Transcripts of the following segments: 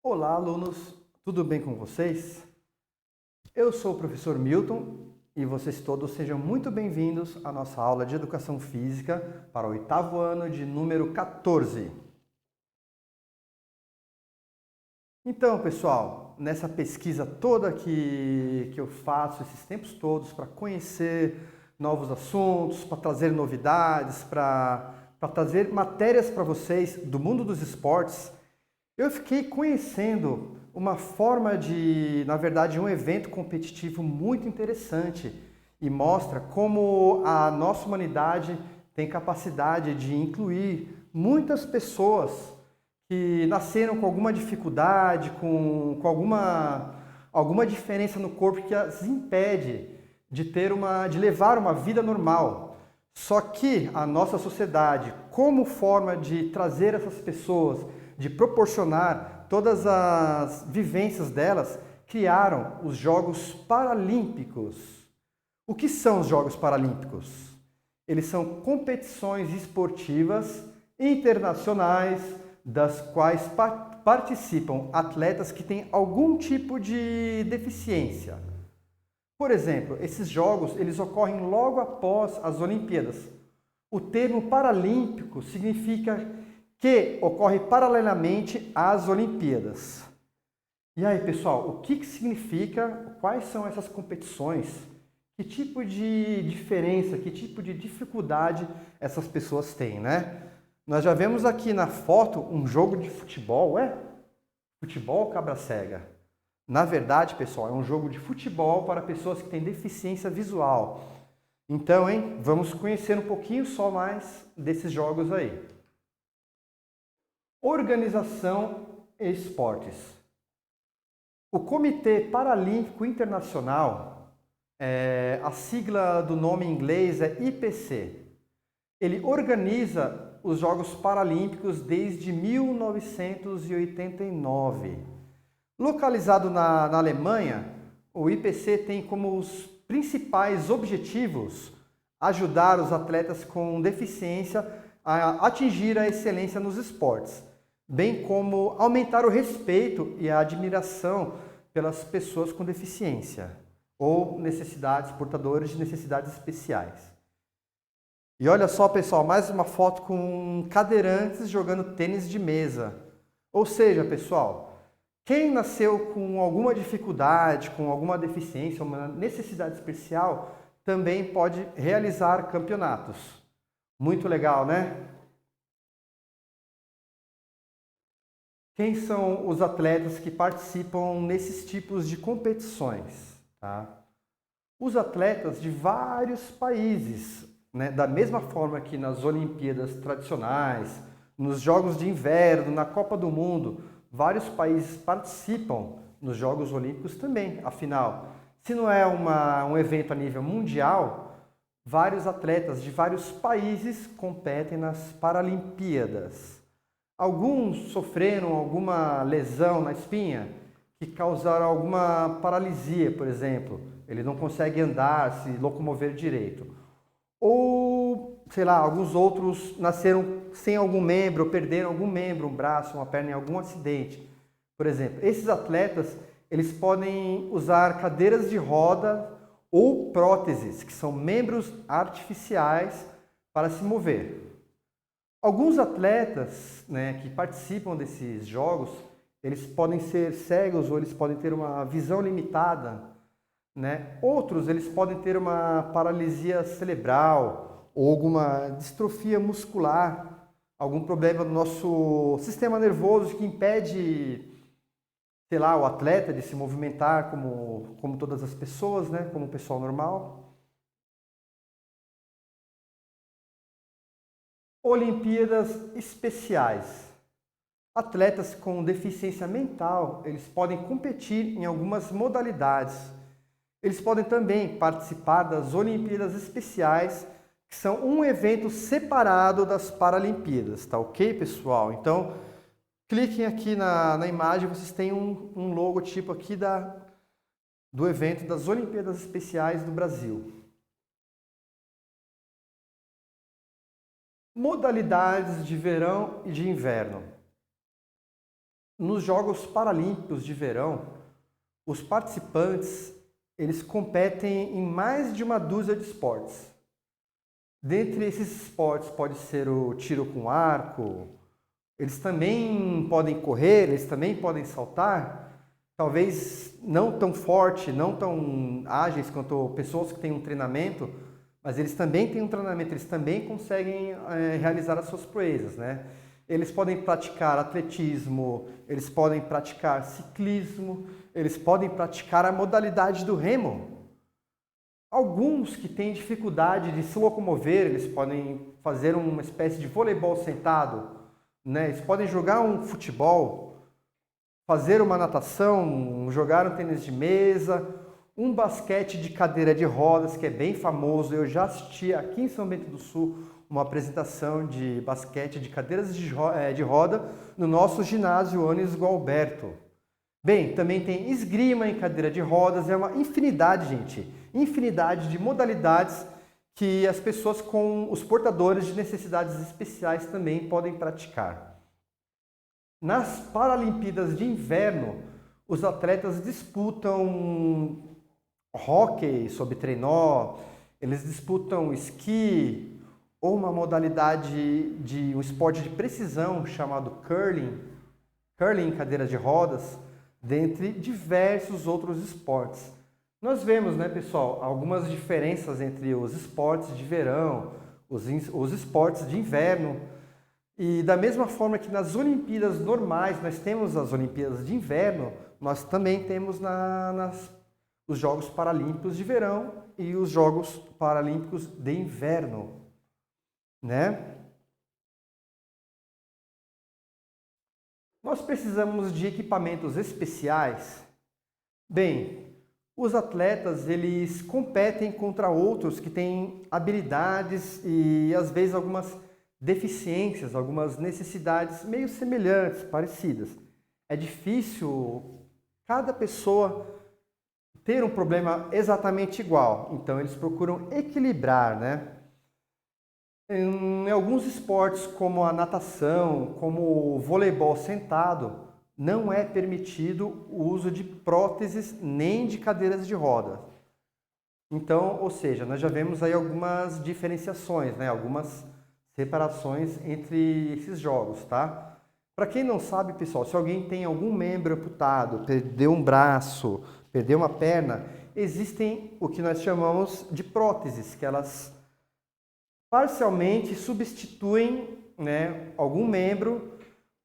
Olá, alunos, tudo bem com vocês? Eu sou o professor Milton e vocês todos sejam muito bem-vindos à nossa aula de Educação Física para o oitavo ano de número 14. Então, pessoal, nessa pesquisa toda que eu faço esses tempos todos para conhecer novos assuntos, para trazer novidades, para trazer matérias para vocês do mundo dos esportes, eu fiquei conhecendo uma forma na verdade, um evento competitivo muito interessante e mostra como a nossa humanidade tem capacidade de incluir muitas pessoas que nasceram com alguma dificuldade, com alguma diferença no corpo que as impede de levar uma vida normal. Só que a nossa sociedade, como forma de trazer essas pessoas, de proporcionar todas as vivências delas, criaram os Jogos Paralímpicos. O que são os Jogos Paralímpicos? Eles são competições esportivas internacionais das quais participam atletas que têm algum tipo de deficiência. Por exemplo, esses jogos eles ocorrem logo após as Olimpíadas. O termo paralímpico significa que ocorre paralelamente às Olimpíadas. E aí, pessoal, o que significa? Quais são essas competições? Que tipo de diferença, que tipo de dificuldade essas pessoas têm, né? Nós já vemos aqui na foto um jogo de futebol, Futebol cabra cega. Na verdade, pessoal, é um jogo de futebol para pessoas que têm deficiência visual. Então, vamos conhecer um pouquinho só mais desses jogos aí. Organização e esportes. O Comitê Paralímpico Internacional, a sigla do nome em inglês é IPC. Ele organiza os Jogos Paralímpicos desde 1989. Localizado na Alemanha, o IPC tem como os principais objetivos ajudar os atletas com deficiência a atingir a excelência nos esportes, bem como aumentar o respeito e a admiração pelas pessoas com deficiência ou portadores de necessidades especiais. E olha só, pessoal, mais uma foto com cadeirantes jogando tênis de mesa. Ou seja, pessoal, quem nasceu com alguma dificuldade, com alguma deficiência, uma necessidade especial, também pode realizar campeonatos. Muito legal, né? Quem são os atletas que participam nesses tipos de competições? Tá? Os atletas de vários países, né? Da mesma forma que nas Olimpíadas tradicionais, nos Jogos de Inverno, na Copa do Mundo, vários países participam nos Jogos Olímpicos também. Afinal, se não é um evento a nível mundial, vários atletas de vários países competem nas Paralimpíadas. Alguns sofreram alguma lesão na espinha que causaram alguma paralisia, por exemplo. Ele não consegue andar, se locomover direito. Ou, sei lá, alguns outros nasceram sem algum membro, ou perderam algum membro, um braço, uma perna em algum acidente. Por exemplo, esses atletas, eles podem usar cadeiras de roda ou próteses, que são membros artificiais para se mover. Alguns atletas, né, que participam desses jogos, eles podem ser cegos ou eles podem ter uma visão limitada, né? Outros, eles podem ter uma paralisia cerebral ou alguma distrofia muscular, algum problema no nosso sistema nervoso que impede, sei lá, o atleta de se movimentar como todas as pessoas, né? Como o pessoal normal. Olimpíadas especiais. Atletas com deficiência mental, eles podem competir em algumas modalidades. Eles podem também participar das Olimpíadas Especiais, que são um evento separado das Paralimpíadas, tá ok, pessoal? Então, cliquem aqui na imagem, vocês têm um logotipo aqui do evento das Olimpíadas Especiais do Brasil. Modalidades de verão e de inverno. nos Jogos Paralímpicos de Verão, os participantes eles competem em mais de uma dúzia de esportes. Dentre esses esportes pode ser o tiro com arco, eles também podem correr, eles também podem saltar, talvez não tão forte, não tão ágeis quanto pessoas que têm um treinamento, mas eles também têm um treinamento, eles também conseguem realizar as suas proezas, né? Eles podem praticar atletismo, eles podem praticar ciclismo, eles podem praticar a modalidade do remo. Alguns que têm dificuldade de se locomover, eles podem fazer uma espécie de voleibol sentado, né? Eles podem jogar um futebol, fazer uma natação, jogar um tênis de mesa, um basquete de cadeira de rodas, que é bem famoso. Eu já assisti aqui em São Bento do Sul uma apresentação de basquete de cadeiras de roda no nosso ginásio Anis Gualberto. Bem, também tem esgrima em cadeira de rodas, é uma infinidade, gente, infinidade de modalidades que as pessoas com os portadores de necessidades especiais também podem praticar. Nas Paralimpíadas de Inverno, os atletas disputam hóquei sobre trenó, eles disputam esqui ou uma modalidade de um esporte de precisão chamado curling em cadeira de rodas, dentre diversos outros esportes. Nós vemos, né, pessoal, algumas diferenças entre os esportes de verão, os esportes de inverno, e da mesma forma que nas Olimpíadas normais nós temos as Olimpíadas de Inverno, nós também temos os Jogos Paralímpicos de Verão e os Jogos Paralímpicos de Inverno, né? Nós precisamos de equipamentos especiais. Bem, os atletas eles competem contra outros que têm habilidades e às vezes algumas deficiências, algumas necessidades meio semelhantes, parecidas. É difícil cada pessoa ter um problema exatamente igual, então eles procuram equilibrar, né? Em alguns esportes, como a natação, como o voleibol sentado, não é permitido o uso de próteses nem de cadeiras de roda. Então, ou seja, nós já vemos aí algumas diferenciações, né? Algumas separações entre esses jogos, tá? Para quem não sabe, pessoal, se alguém tem algum membro amputado, perdeu um braço, perdeu uma perna, existem o que nós chamamos de próteses, que elas parcialmente substituem, né, algum membro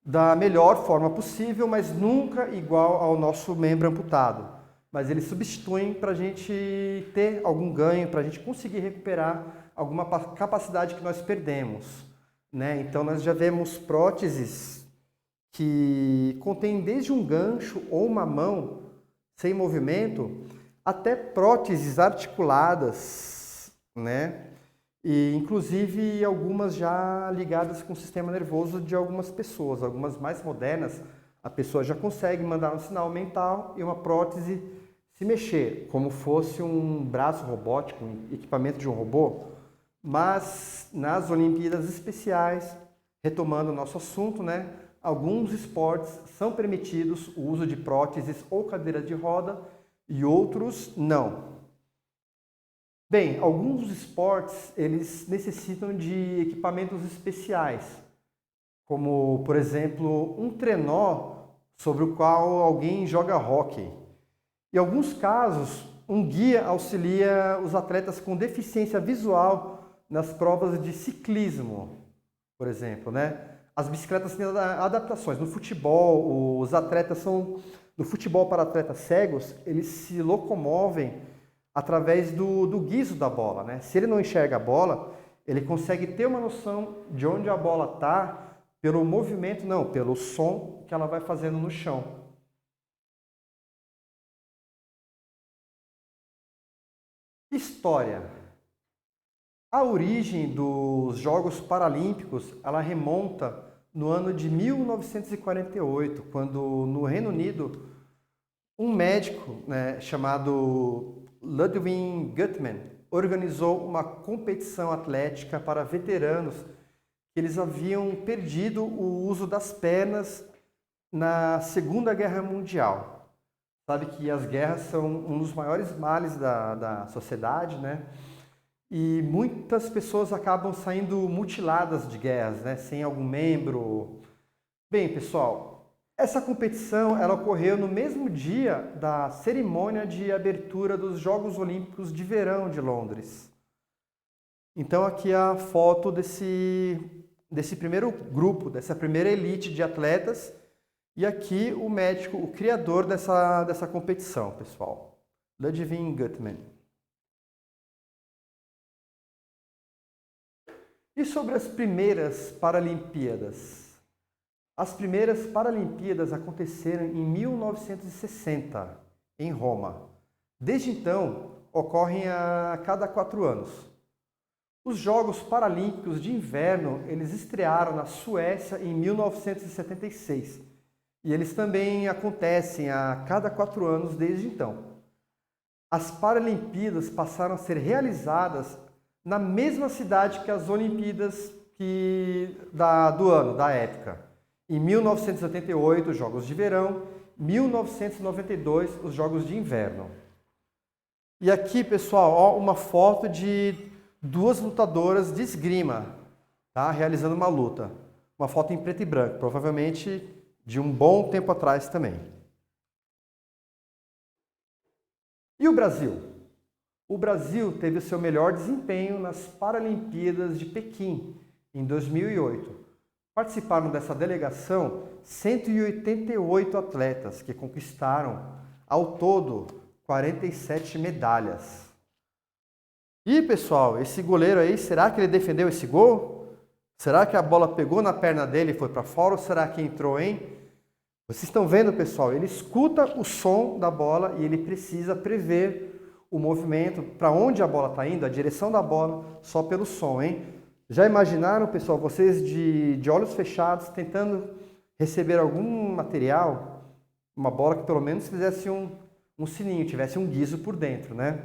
da melhor forma possível, mas nunca igual ao nosso membro amputado. Mas eles substituem para a gente ter algum ganho, para a gente conseguir recuperar alguma capacidade que nós perdemos, né? Então nós já vemos próteses que contêm desde um gancho ou uma mão sem movimento até próteses articuladas, né? E inclusive algumas já ligadas com o sistema nervoso de algumas pessoas, algumas mais modernas, a pessoa já consegue mandar um sinal mental e uma prótese se mexer, como fosse um braço robótico, um equipamento de um robô. Mas nas Olimpíadas Especiais, retomando o nosso assunto, né, alguns esportes são permitidos o uso de próteses ou cadeira de roda e outros não. Bem, alguns esportes eles necessitam de equipamentos especiais, como, por exemplo, um trenó sobre o qual alguém joga hóquei. Em alguns casos, um guia auxilia os atletas com deficiência visual nas provas de ciclismo, por exemplo, né? As bicicletas têm adaptações. No futebol, os atletas são... No futebol para atletas cegos, eles se locomovem através do guiso da bola, né? Se ele não enxerga a bola, ele consegue ter uma noção de onde a bola está pelo movimento, não, pelo som que ela vai fazendo no chão. História. A origem dos Jogos Paralímpicos, ela remonta no ano de 1948, quando no Reino Unido, um médico, né, chamado Ludwig Guttmann organizou uma competição atlética para veteranos que eles haviam perdido o uso das pernas na Segunda Guerra Mundial. Sabe que as guerras são um dos maiores males da sociedade, né? E muitas pessoas acabam saindo mutiladas de guerras, né? Sem algum membro. Bem, pessoal, essa competição ela ocorreu no mesmo dia da cerimônia de abertura dos Jogos Olímpicos de Verão de Londres. Então aqui é a foto desse primeiro grupo, dessa primeira elite de atletas. E aqui o médico, o criador dessa competição, pessoal, Ludwig Guttmann. E sobre as primeiras Paralimpíadas? As primeiras Paralimpíadas aconteceram em 1960, em Roma. Desde então, ocorrem a cada 4 anos. Os Jogos Paralímpicos de Inverno, eles estrearam na Suécia em 1976. E eles também acontecem a cada 4 anos desde então. As Paralimpíadas passaram a ser realizadas na mesma cidade que as Olimpíadas do ano, da época. Em 1988, os Jogos de Verão, 1992, os Jogos de Inverno. E aqui, pessoal, ó, uma foto de 2 lutadoras de esgrima, tá? Realizando uma luta. Uma foto em preto e branco, provavelmente de um bom tempo atrás também. E o Brasil? O Brasil teve o seu melhor desempenho nas Paralimpíadas de Pequim, em 2008. Participaram dessa delegação 188 atletas, que conquistaram, ao todo, 47 medalhas. E, pessoal, esse goleiro aí, será que ele defendeu esse gol? Será que a bola pegou na perna dele e foi para fora ou será que entrou, hein? Vocês estão vendo, pessoal? Ele escuta o som da bola e ele precisa prever o movimento, para onde a bola está indo, a direção da bola, só pelo som, hein? Já imaginaram, pessoal, vocês de olhos fechados, tentando receber algum material, uma bola que pelo menos fizesse um sininho, tivesse um guizo por dentro, né?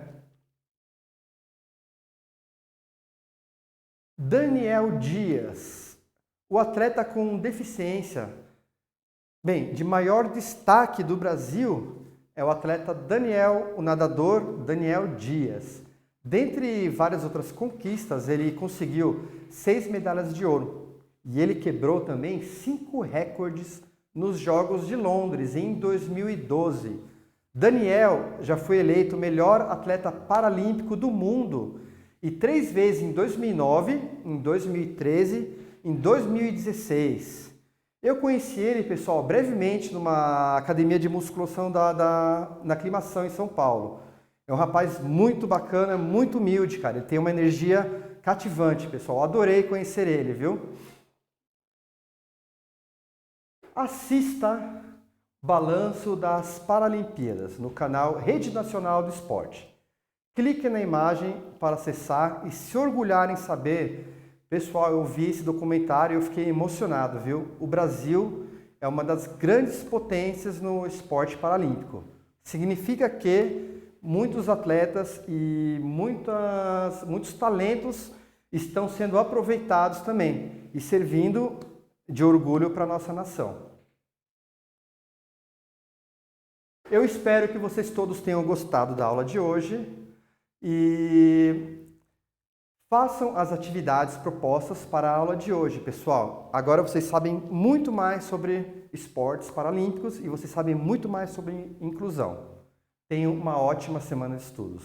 Daniel Dias, o atleta com deficiência, bem, de maior destaque do Brasil, é o atleta Daniel, o nadador Daniel Dias. Dentre várias outras conquistas, ele conseguiu 6 medalhas de ouro. E ele quebrou também 5 recordes nos Jogos de Londres, em 2012. Daniel já foi eleito o melhor atleta paralímpico do mundo. E 3 vezes em 2009, em 2013, em 2016. Eu conheci ele, pessoal, brevemente numa academia de musculação na Aclimação em São Paulo. É um rapaz muito bacana, muito humilde, cara. Ele tem uma energia cativante, pessoal. Adorei conhecer ele, viu? Assista Balanço das Paralimpíadas no canal Rede Nacional do Esporte. Clique na imagem para acessar e se orgulhar em saber. Pessoal, eu vi esse documentário e eu fiquei emocionado, viu? O Brasil é uma das grandes potências no esporte paralímpico. Significa que muitos atletas e muitos talentos estão sendo aproveitados também e servindo de orgulho para a nossa nação. Eu espero que vocês todos tenham gostado da aula de hoje e façam as atividades propostas para a aula de hoje, pessoal. Agora vocês sabem muito mais sobre esportes paralímpicos e vocês sabem muito mais sobre inclusão. Tenham uma ótima semana de estudos.